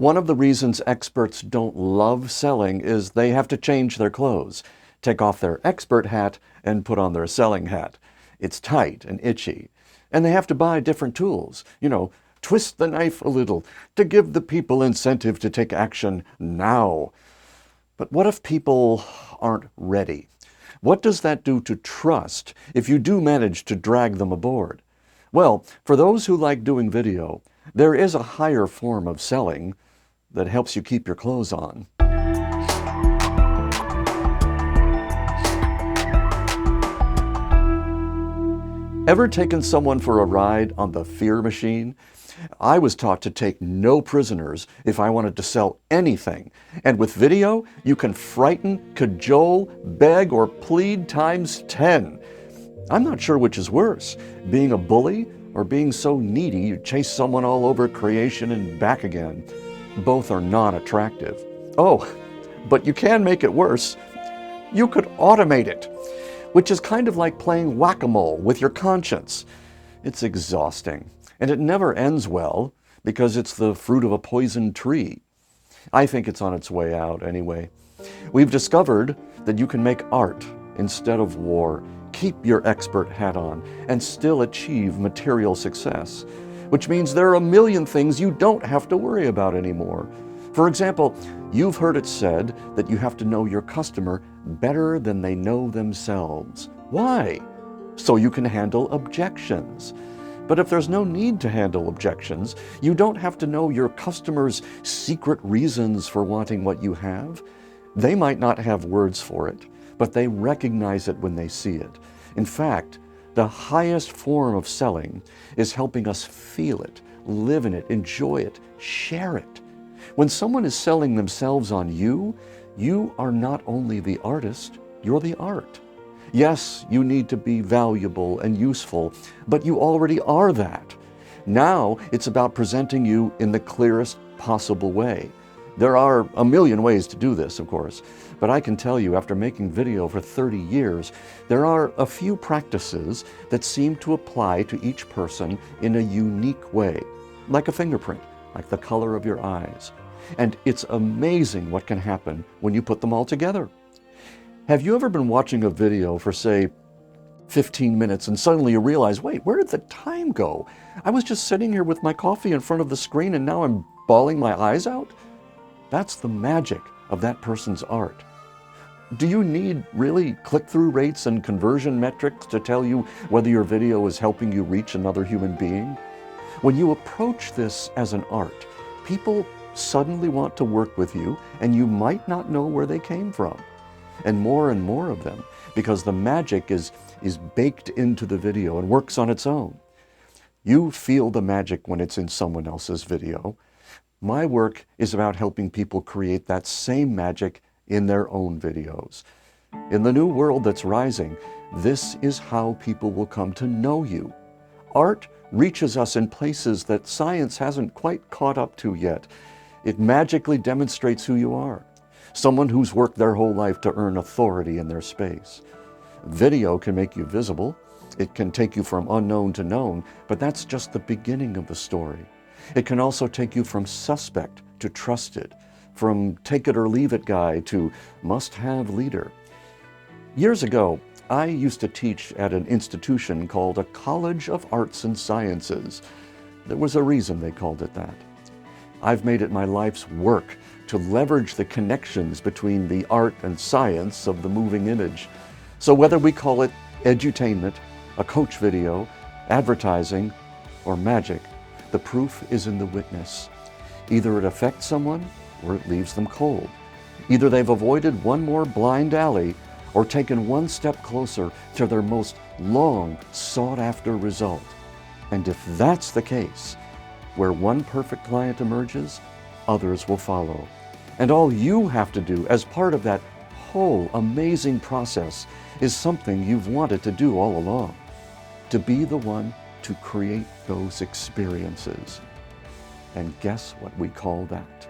One of the reasons experts don't love selling is they have to change their clothes, take off their expert hat and put on their selling hat. It's tight and itchy. And they have to buy different tools, twist the knife a little to give the people incentive to take action now. But what if people aren't ready? What does that do to trust if you do manage to drag them aboard? Well, for those who like doing video, there is a higher form of selling that helps you keep your clothes on. Ever taken someone for a ride on the fear machine? I was taught to take no prisoners if I wanted to sell anything. And with video, you can frighten, cajole, beg, or plead times 10. I'm not sure which is worse, being a bully or being so needy you chase someone all over creation and back again. Both are non-attractive. Oh, but you can make it worse. You could automate it, which is kind of like playing whack-a-mole with your conscience. It's exhausting, and it never ends well because it's the fruit of a poisoned tree. I think it's on its way out anyway. We've discovered that you can make art instead of war, keep your expert hat on, and still achieve material success, which means there are a million things you don't have to worry about anymore. For example, you've heard it said that you have to know your customer better than they know themselves. Why? So you can handle objections. But if there's no need to handle objections, you don't have to know your customer's secret reasons for wanting what you have. They might not have words for it, but they recognize it when they see it. In fact, the highest form of selling is helping us feel it, live in it, enjoy it, share it. When someone is selling themselves on you, you are not only the artist, you're the art. Yes, you need to be valuable and useful, but you already are that. Now it's about presenting you in the clearest possible way. There are a million ways to do this, of course, but I can tell you after making video for 30 years, there are a few practices that seem to apply to each person in a unique way, like a fingerprint, like the color of your eyes. And it's amazing what can happen when you put them all together. Have you ever been watching a video for, say, 15 minutes and suddenly you realize, wait, where did the time go? I was just sitting here with my coffee in front of the screen and now I'm bawling my eyes out? That's the magic of that person's art. Do you need really click-through rates and conversion metrics to tell you whether your video is helping you reach another human being? When you approach this as an art, people suddenly want to work with you and you might not know where they came from. And more of them, because the magic is baked into the video and works on its own. You feel the magic when it's in someone else's video. My work is about helping people create that same magic in their own videos. In the new world that's rising, this is how people will come to know you. Art reaches us in places that science hasn't quite caught up to yet. It magically demonstrates who you are. Someone who's worked their whole life to earn authority in their space. Video can make you visible. It can take you from unknown to known, but that's just the beginning of the story. It can also take you from suspect to trusted, from take it or leave it guy to must-have leader. Years ago, I used to teach at an institution called a College of Arts and Sciences. There was a reason they called it that. I've made it my life's work to leverage the connections between the art and science of the moving image. So whether we call it edutainment, a coach video, advertising, or magic, the proof is in the witness. Either it affects someone or it leaves them cold. Either they've avoided one more blind alley or taken one step closer to their most long sought-after result. And if that's the case, where one perfect client emerges, others will follow. And all you have to do as part of that whole amazing process is something you've wanted to do all along. To be the one to create those experiences. And guess what we call that?